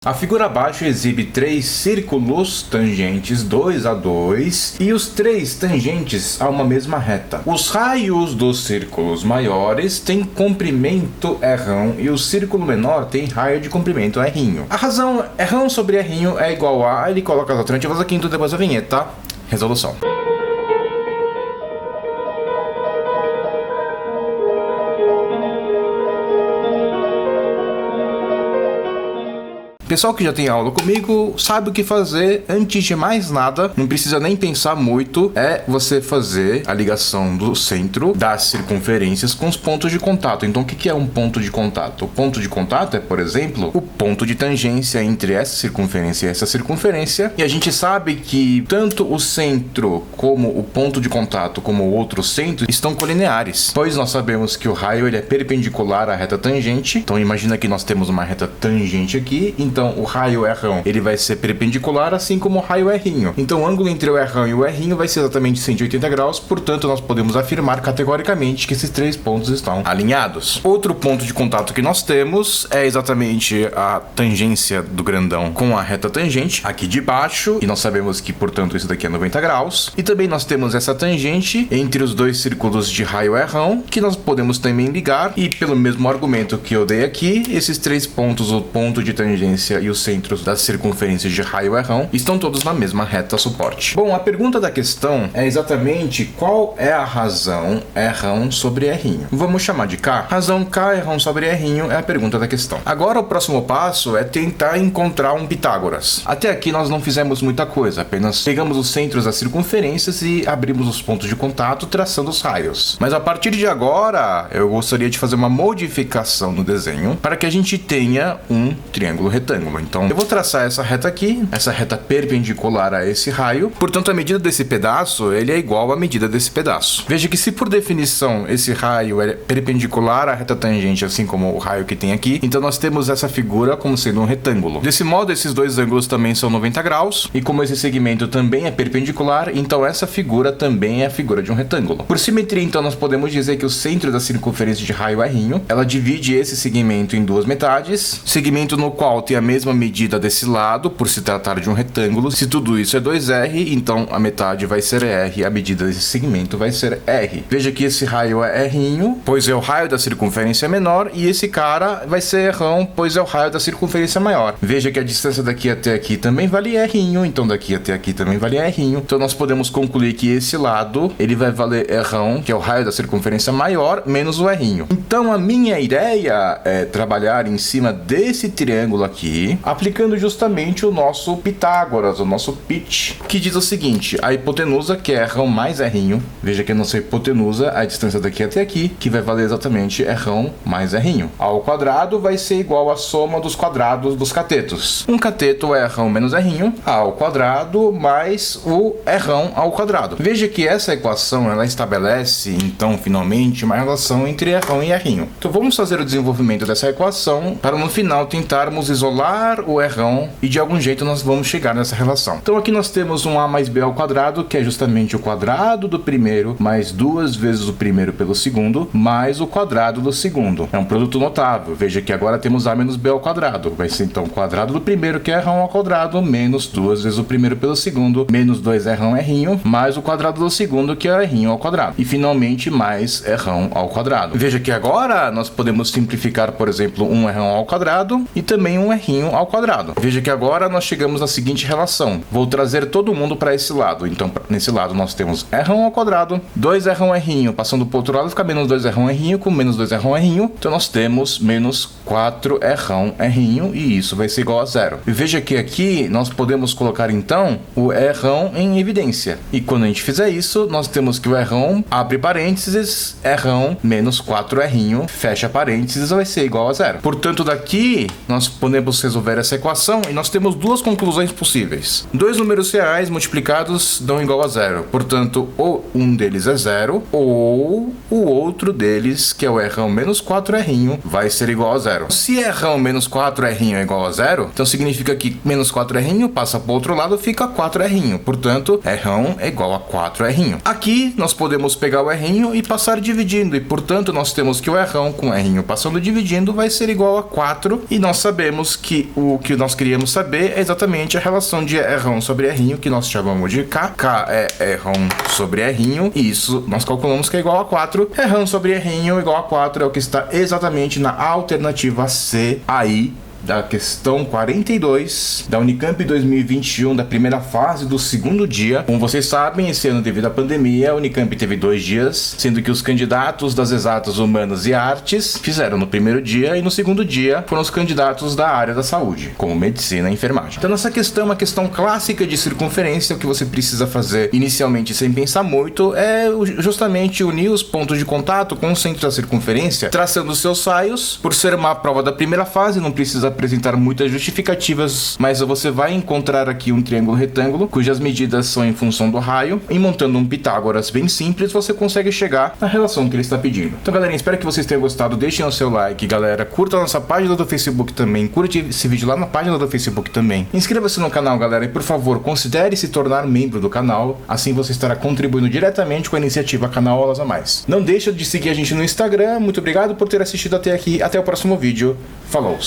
A figura abaixo exibe 3 círculos tangentes 2 a 2 e os 3 tangentes a uma mesma reta. Os raios dos círculos maiores têm comprimento R1 e o círculo menor tem raio de comprimento R'. A razão R1 sobre R' é igual a... Ele coloca as alternativas aqui, então depois da vinheta. Resolução. Pessoal que já tem aula comigo sabe o que fazer. Antes de mais nada, não precisa nem pensar muito, é você fazer a ligação do centro das circunferências com os pontos de contato. Então o que é um ponto de contato? O ponto de contato é, por exemplo, o ponto de tangência entre essa circunferência e essa circunferência, e a gente sabe que tanto o centro como o ponto de contato como o outro centro estão colineares, pois nós sabemos que o raio ele é perpendicular à reta tangente. Então imagina que nós temos uma reta tangente aqui, então o raio R' ele vai ser perpendicular, assim como o raio R'. Então o ângulo entre o R' e o R' vai ser exatamente 180 graus, portanto nós podemos afirmar categoricamente que esses 3 pontos estão alinhados. Outro ponto de contato que nós temos é exatamente a tangência do grandão com a reta tangente aqui de baixo, e nós sabemos que, portanto, isso daqui é 90 graus. E também nós temos essa tangente entre os 2 círculos de raio R', que nós podemos também ligar, e pelo mesmo argumento que eu dei aqui, esses 3 pontos, o ponto de tangência e os centros das circunferências de raio R' estão todos na mesma reta suporte. Bom, a pergunta da questão é exatamente qual é a razão R' sobre R'. Vamos chamar de K. Razão K R' sobre R' é a pergunta da questão. Agora o próximo passo é tentar encontrar um Pitágoras. Até aqui nós não fizemos muita coisa, apenas pegamos os centros das circunferências e abrimos os pontos de contato traçando os raios. Mas a partir de agora eu gostaria de fazer uma modificação no desenho para que a gente tenha um triângulo retângulo. Então eu vou traçar essa reta aqui, essa reta perpendicular a esse raio, portanto a medida desse pedaço ele é igual à medida desse pedaço. Veja que se por definição esse raio é perpendicular à reta tangente, assim como o raio que tem aqui, então nós temos essa figura como sendo um retângulo. Desse modo esses dois ângulos também são 90 graus, e como esse segmento também é perpendicular, então essa figura também é a figura de um retângulo. Por simetria, então, nós podemos dizer que o centro da circunferência de raio R', ela divide esse segmento em 2 metades, segmento no qual tem a mesma medida desse lado, por se tratar de um retângulo. Se tudo isso é 2R, então a metade vai ser R, a medida desse segmento vai ser R. Veja que esse raio é R', pois é o raio da circunferência menor, e esse cara vai ser R', pois é o raio da circunferência maior. Veja que a distância daqui até aqui também vale R', então daqui até aqui também vale R'. Então nós podemos concluir que esse lado, ele vai valer R', que é o raio da circunferência maior, menos o R'. Então a minha ideia é trabalhar em cima desse triângulo aqui, aplicando justamente o nosso Pitágoras, o nosso pitch, que diz o seguinte: a hipotenusa, que é R' mais R', veja que a nossa hipotenusa, a distância daqui até aqui, que vai valer exatamente R' mais R'. Ao quadrado vai ser igual à soma dos quadrados dos catetos. Um cateto é R' menos R' ao quadrado mais o R' ao quadrado. Veja que essa equação, ela estabelece, então, finalmente, uma relação entre R' e R'. Então vamos fazer o desenvolvimento dessa equação para no final tentarmos isolar o R' e de algum jeito nós vamos chegar nessa relação. Então aqui nós temos um A mais B ao quadrado, que é justamente o quadrado do primeiro mais 2 vezes o primeiro pelo segundo, mais o quadrado do segundo. É um produto notável. Veja que agora temos A menos B ao quadrado. Vai ser então o quadrado do primeiro, que é R' ao quadrado, menos 2 vezes o primeiro pelo segundo, menos 2R' mais o quadrado do segundo, que é R' ao quadrado. E finalmente mais R' ao quadrado. Veja que agora nós podemos simplificar, por exemplo, um R' ao quadrado e também um R' ao quadrado. Veja que agora nós chegamos na seguinte relação. Vou trazer todo mundo para esse lado. Então, nesse lado nós temos R' ao quadrado, 2R' passando para o outro lado fica menos 2R' com menos 2R'. Então nós temos menos 4R', e isso vai ser igual a 0. E veja que aqui nós podemos colocar então o R' em evidência. E quando a gente fizer isso, nós temos que o R' abre parênteses, R' menos 4R', fecha parênteses, vai ser igual a 0. Portanto, daqui nós podemos resolver essa equação e nós temos duas conclusões possíveis. Dois números reais multiplicados dão igual a 0. Portanto, ou um deles é 0, ou o outro deles, que é o R' menos 4R', vai ser igual a 0. Se R' menos 4R' é igual a 0, então significa que menos 4R' passa para o outro lado, fica 4R'. Portanto, R' é igual a 4R'. Aqui nós podemos pegar o R' e passar dividindo, e portanto nós temos que o R' com R' passando dividindo vai ser igual a 4, e nós sabemos que que o que nós queríamos saber é exatamente a relação de R1 sobre R, que nós chamamos de K. K é R1 sobre R, e isso nós calculamos que é igual a 4. R1 sobre R igual a 4 é o que está exatamente na alternativa C aí da questão 42 da Unicamp 2021, da primeira fase do segundo dia. Como vocês sabem, esse ano, devido à pandemia, a Unicamp teve 2 dias, sendo que os candidatos das exatas, humanas e artes fizeram no primeiro dia, e no segundo dia foram os candidatos da área da saúde, como medicina e enfermagem. Então essa questão é uma questão clássica de circunferência. O que você precisa fazer inicialmente, sem pensar muito, é justamente unir os pontos de contato com o centro da circunferência, traçando os seus raios. Por ser uma prova da primeira fase, não precisa apresentar muitas justificativas, mas você vai encontrar aqui um triângulo retângulo, cujas medidas são em função do raio, e montando um Pitágoras bem simples, você consegue chegar na relação que ele está pedindo. Então, galerinha, espero que vocês tenham gostado. Deixem o seu like, galera. Curta a nossa página do Facebook também. Curte esse vídeo lá na página do Facebook também. Inscreva-se no canal, galera, e por favor, considere se tornar membro do canal. Assim você estará contribuindo diretamente com a iniciativa Canal Aulas a Mais. Não deixa de seguir a gente no Instagram. Muito obrigado por ter assistido até aqui. Até o próximo vídeo. Falou!